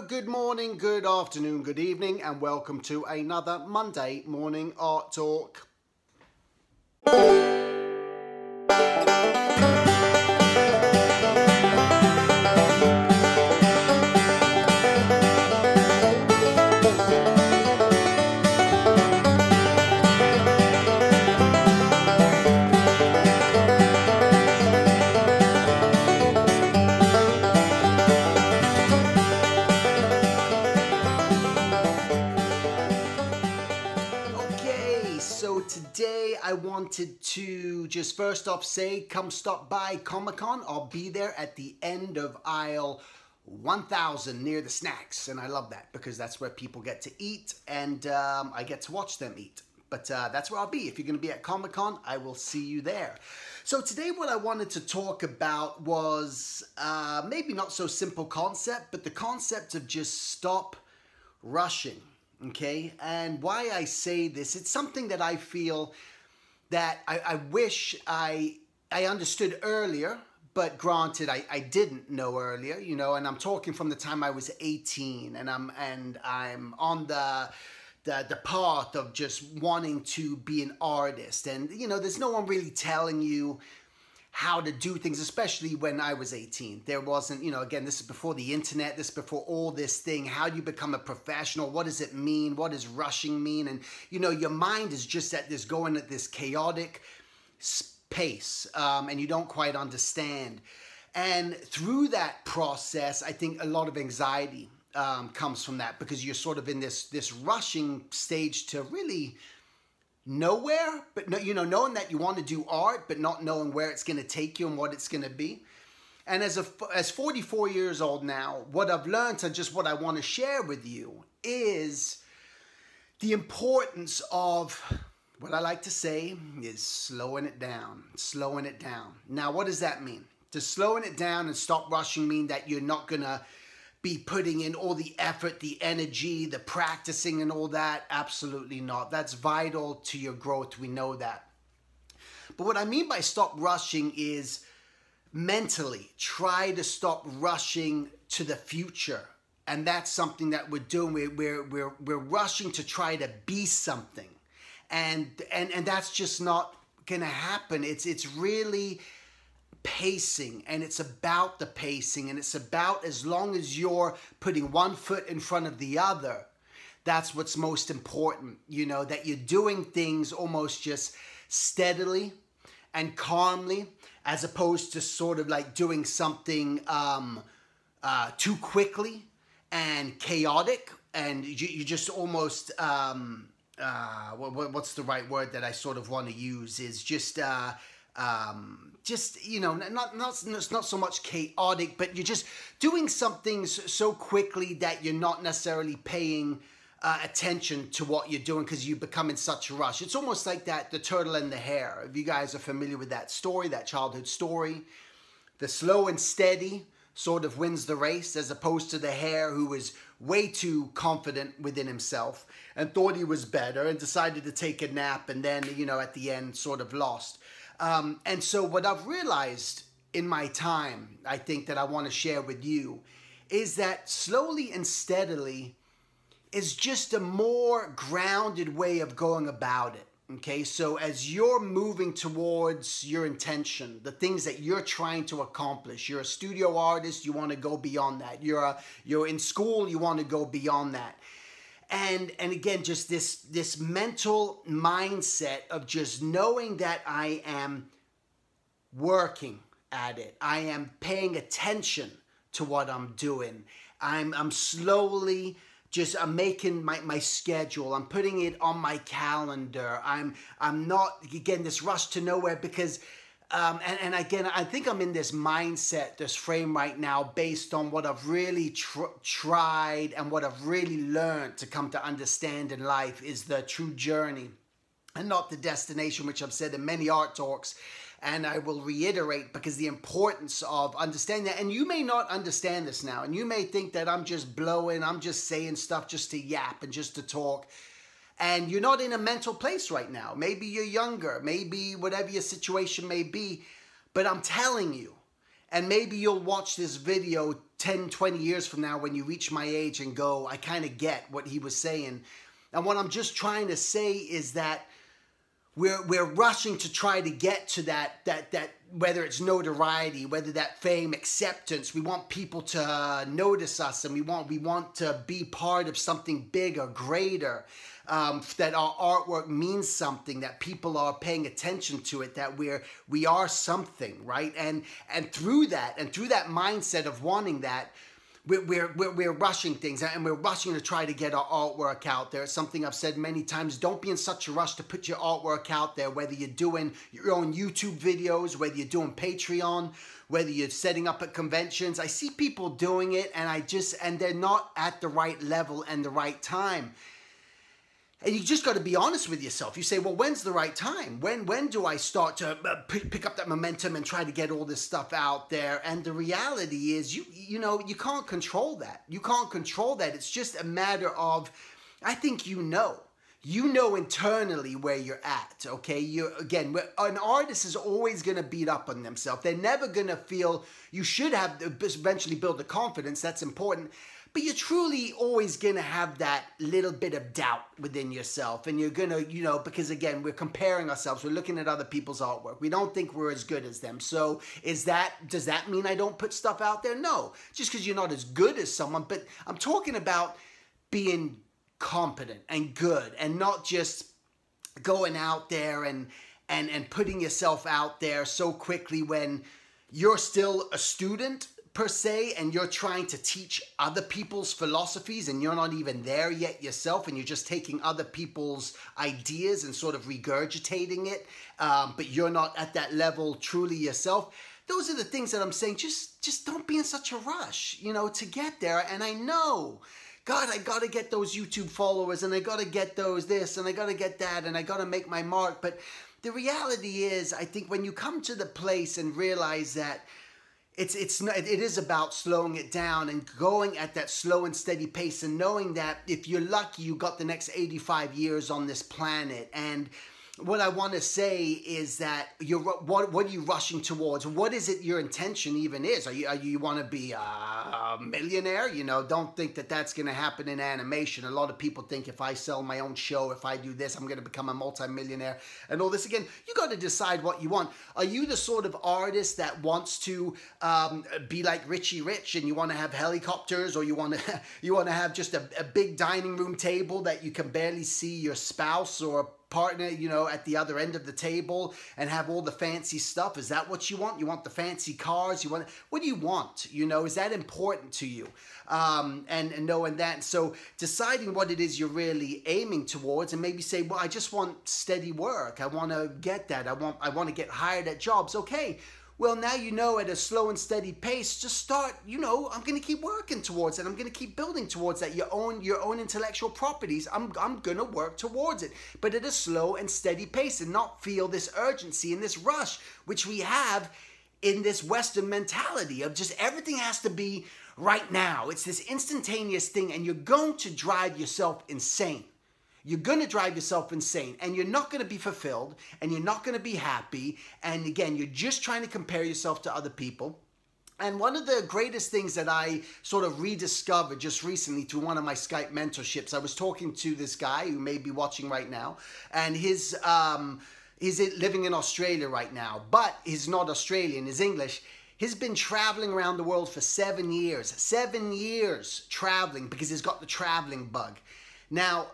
good morning, good afternoon, good evening, and welcome to another Monday Morning Art Talk. So today I wanted to just first off say, come stop by Comic-Con. I'll be there at the end of aisle 1000 near the snacks. And I love that because that's where people get to eat and I get to watch them eat. But that's where I'll be. If you're going to be at Comic-Con, I will see you there. So today what I wanted to talk about was maybe not so simple concept, but the concept of just stop rushing. Okay, and why I say this, it's something that I feel that I wish I understood earlier, but granted I didn't know earlier, you know, and I'm talking from the time I was 18 and I'm on the path of just wanting to be an artist, and you know, there's no one really telling you how to do things, especially when I was 18. There wasn't, you know, again, this is before the internet, this is before all this thing. How do you become a professional? What does it mean? What does rushing mean? And, you know, your mind is just going at this chaotic pace, and you don't quite understand. And through that process, I think a lot of anxiety comes from that, because you're sort of in this rushing stage to really nowhere, but no, you know, knowing that you want to do art, but not knowing where it's going to take you and what it's going to be. And as 44 years old now, what I've learned and just what I want to share with you is the importance of what I like to say is slowing it down, slowing it down. Now, what does that mean? Does slowing it down and stop rushing mean that you're not going to be putting in all the effort, the energy, the practicing and all that? Absolutely not. That's vital to your growth. We know that. But what I mean by stop rushing is mentally try to stop rushing to the future. And that's something that we're doing. We're rushing to try to be something. And that's just not going to happen. It's really pacing, and it's about the pacing, and it's about, as long as you're putting one foot in front of the other, that's what's most important, you know, that you're doing things almost just steadily and calmly, as opposed to sort of like doing something too quickly and chaotic, and you just almost what's the right word that I sort of want to use is just you know, not so much chaotic, but you're just doing some things so quickly that you're not necessarily paying attention to what you're doing because you become in such a rush. It's almost like that, the turtle and the hare. If you guys are familiar with that story, that childhood story, the slow and steady sort of wins the race, as opposed to the hare who was way too confident within himself and thought he was better and decided to take a nap, and then, you know, at the end sort of lost. And so what I've realized in my time, I think that I want to share with you, is that slowly and steadily is just a more grounded way of going about it. Okay, so as you're moving towards your intention, the things that you're trying to accomplish, you're a studio artist, you want to go beyond that. You're in school, you want to go beyond that. And again, just this mental mindset of just knowing that I am working at it. I am paying attention to what I'm doing. I'm slowly I'm making my schedule. I'm putting it on my calendar. I'm not, again, this rush to nowhere, because and again, I think I'm in this mindset, this frame right now, based on what I've really tried and what I've really learned to come to understand in life is the true journey and not the destination, which I've said in many art talks. And I will reiterate, because the importance of understanding that. And you may not understand this now, and you may think that I'm just blowing, I'm just saying stuff just to yap and just to talk. And you're not in a mental place right now. Maybe you're younger, maybe whatever your situation may be. But I'm telling you, And maybe you'll watch this video 10, 20 years from now when you reach my age and go, I kind of get what he was saying. And what I'm just trying to say is that we're rushing to try to get to that whether it's notoriety, whether that fame, acceptance. We want people to notice us, and we want to be part of something bigger, greater. That our artwork means something, that people are paying attention to it, that we are something, right? And through that mindset of wanting that, we're rushing things, and we're rushing to try to get our artwork out there. It's something I've said many times. Don't be in such a rush to put your artwork out there, whether you're doing your own YouTube videos, whether you're doing Patreon, whether you're setting up at conventions. I see people doing it, and they're not at the right level and the right time. And you just got to be honest with yourself. You say, well, when's the right time? When do I start to pick up that momentum and try to get all this stuff out there? And the reality is, you can't control that. You can't control that. It's just a matter of, I think you know internally where you're at, okay? An artist is always going to beat up on themselves. They're never going to feel, you should have eventually build the confidence. That's important. But you're truly always going to have that little bit of doubt within yourself. And you're going to, because again, we're comparing ourselves. We're looking at other people's artwork. We don't think we're as good as them. So does that mean I don't put stuff out there? No, just because you're not as good as someone. But I'm talking about being competent and good, and not just going out there and putting yourself out there so quickly when you're still a student per se, and you're trying to teach other people's philosophies, and you're not even there yet yourself, and you're just taking other people's ideas and sort of regurgitating it, but you're not at that level truly yourself. Those are the things that I'm saying. Just don't be in such a rush, to get there. And I know, God, I got to get those YouTube followers, and I got to get those this, and I got to get that, and I got to make my mark. But the reality is, I think when you come to the place and realize that it is about slowing it down and going at that slow and steady pace, and knowing that if you're lucky, you got the next 85 years on this planet. And what I want to say is that what are you rushing towards? What is it your intention even is? Are you want to be a millionaire? Don't think that that's going to happen in animation. A lot of people think if I sell my own show, if I do this, I'm going to become a multimillionaire and all this. Again, you got to decide what you want. Are you the sort of artist that wants to be like Richie Rich, and you want to have helicopters, or you want to have just a big dining room table that you can barely see your spouse or partner, at the other end of the table, and have all the fancy stuff? Is that what you want? You want the fancy cars? What do you want? Is that important to you? And knowing that. So deciding what it is you're really aiming towards, and maybe say, well, I just want steady work. I want to get that. I want to get hired at jobs. Okay. Well, now at a slow and steady pace, just start, I'm going to keep working towards it. I'm going to keep building towards that. Your own intellectual properties, I'm going to work towards it, but at a slow and steady pace, and not feel this urgency and this rush, which we have in this Western mentality of just everything has to be right now. It's this instantaneous thing, and you're going to drive yourself insane. You're going to drive yourself insane, and you're not going to be fulfilled, and you're not going to be happy. And again, you're just trying to compare yourself to other people. And one of the greatest things that I sort of rediscovered just recently through one of my Skype mentorships, I was talking to this guy who may be watching right now, and he's living in Australia right now, but he's not Australian, he's English. He's been traveling around the world for 7 years. 7 years traveling, because he's got the traveling bug. Now,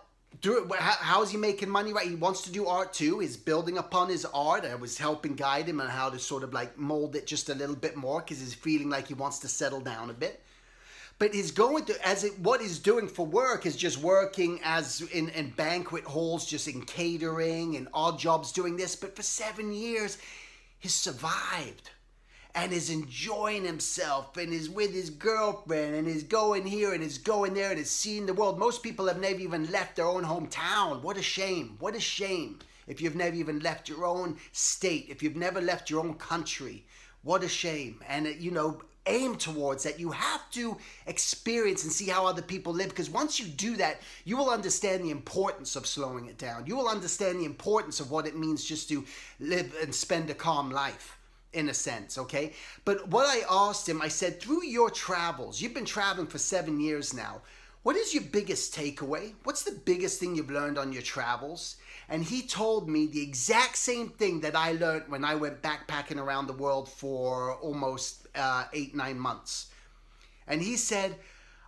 how is he making money? Right, he wants to do art too. He's building upon his art. I was helping guide him on how to sort of like mold it just a little bit more, because he's feeling like he wants to settle down a bit. But he's going to, what he's doing for work is just working as in banquet halls, just in catering and odd jobs doing this. But for 7 years, he's survived. And is enjoying himself, and is with his girlfriend, and is going here and is going there, and is seeing the world. Most people have never even left their own hometown. What a shame. What a shame. If you've never even left your own state, if you've never left your own country, what a shame. And aim towards that. You have to experience and see how other people live, because once you do that, you will understand the importance of slowing it down. You will understand the importance of what it means just to live and spend a calm life. in a sense, okay? But what I asked him, I said, through your travels, you've been traveling for 7 years now. What is your biggest takeaway? What's the biggest thing you've learned on your travels? And he told me the exact same thing that I learned when I went backpacking around the world for almost 8-9 months. And he said,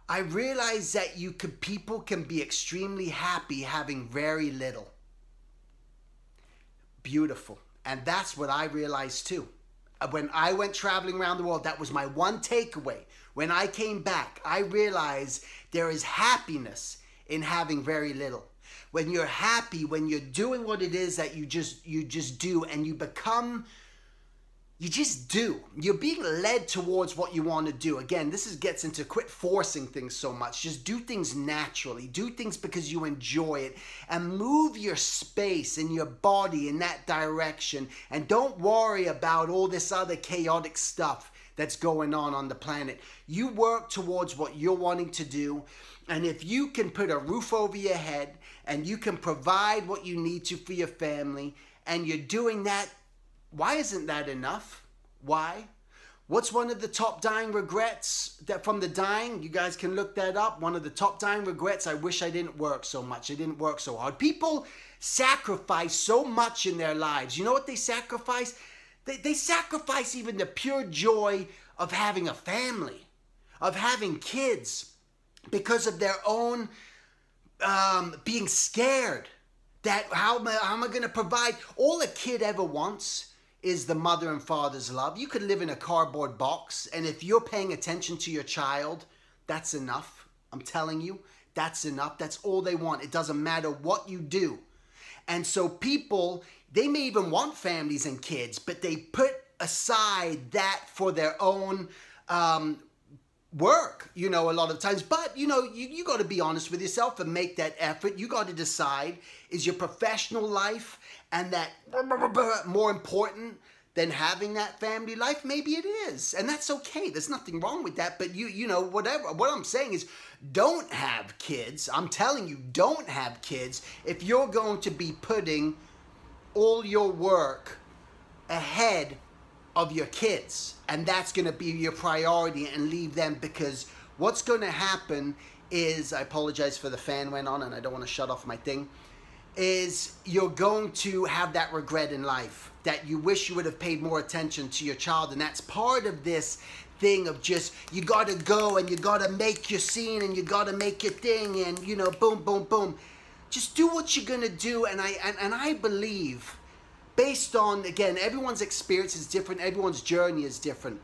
I realized that people can be extremely happy having very little. Beautiful. And that's what I realized too. When I went traveling around the world, that was my one takeaway. When I came back, I realized there is happiness in having very little. When you're happy, when you're doing what it is that you just do, and you just do. You're being led towards what you want to do. Again, gets into quit forcing things so much. Just do things naturally. Do things because you enjoy it. And move your space and your body in that direction. And don't worry about all this other chaotic stuff that's going on the planet. You work towards what you're wanting to do. And if you can put a roof over your head and you can provide what you need to for your family, and you're doing that, why isn't that enough? Why? What's one of the top dying regrets from the dying? You guys can look that up. One of the top dying regrets, I wish I didn't work so much. I didn't work so hard. People sacrifice so much in their lives. You know what they sacrifice? They sacrifice even the pure joy of having a family, of having kids, because of their own being scared that how am I going to provide? All a kid ever wants is the mother and father's love. You could live in a cardboard box, and if you're paying attention to your child, that's enough. I'm telling you, that's enough. That's all they want. It doesn't matter what you do. And so people, they may even want families and kids, but they put aside that for their own work, a lot of times. But, you got to be honest with yourself and make that effort. You got to decide, is your professional life and that more important than having that family life? Maybe it is. And that's okay. There's nothing wrong with that. But whatever. What I'm saying is, don't have kids. I'm telling you, don't have kids if you're going to be putting all your work ahead of your kids. And that's going to be your priority, and leave them, because what's going to happen is, I apologize for the fan went on and I don't want to shut off my thing, is you're going to have that regret in life that you wish you would have paid more attention to your child. And that's part of this thing of just, you got to go and you got to make your scene and you got to make your thing, and boom, boom, boom. Just do what you're going to do. And I believe, based on, again, everyone's experience is different, everyone's journey is different.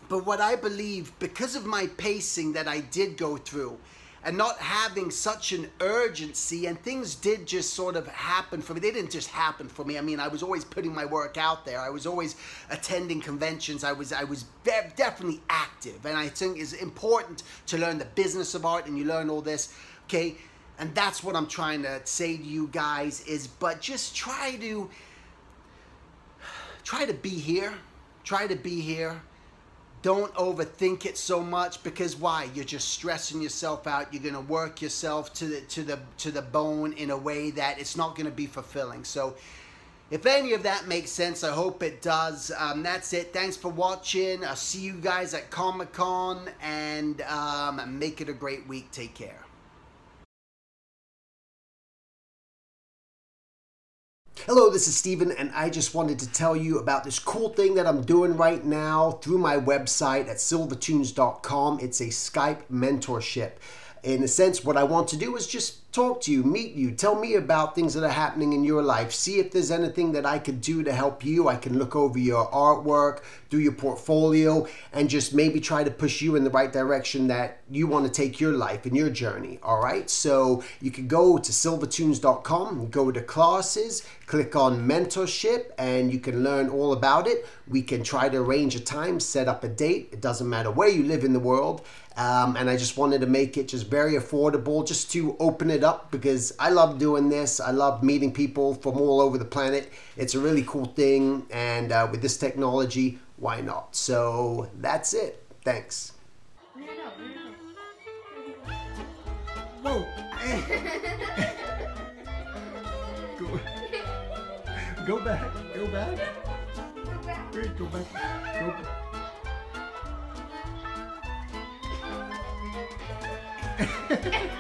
But what I believe, because of my pacing that I did go through, and not having such an urgency, and things did just sort of happen for me. They didn't just happen for me. I mean, I was always putting my work out there. I was always attending conventions. I was definitely active. And I think it's important to learn the business of art, and you learn all this, okay? And that's what I'm trying to say to you guys is, but just try to be here. Try to be here. Don't overthink it so much, because why? You're just stressing yourself out. You're going to work yourself to the bone in a way that it's not going to be fulfilling. So if any of that makes sense, I hope it does. That's it. Thanks for watching. I'll see you guys at Comic-Con, and make it a great week. Take care. Hello, this is Steven, and I just wanted to tell you about this cool thing that I'm doing right now through my website at silvertunes.com. It's a Skype mentorship. In a sense, what I want to do is just talk to you, meet you, tell me about things that are happening in your life, see if there's anything that I could do to help you. I can look over your artwork, do your portfolio, and just maybe try to push you in the right direction that you want to take your life and your journey, all right? So you can go to silvertunes.com, go to classes, click on mentorship, and you can learn all about it. We can try to arrange a time, set up a date. It doesn't matter where you live in the world. And I just wanted to make it just very affordable, just to open it up, because I love doing this. I love meeting people from all over the planet. It's a really cool thing, and with this technology, why not? So that's it. Thanks. Whoa. Go back. Go back. Wait, go back. Go back.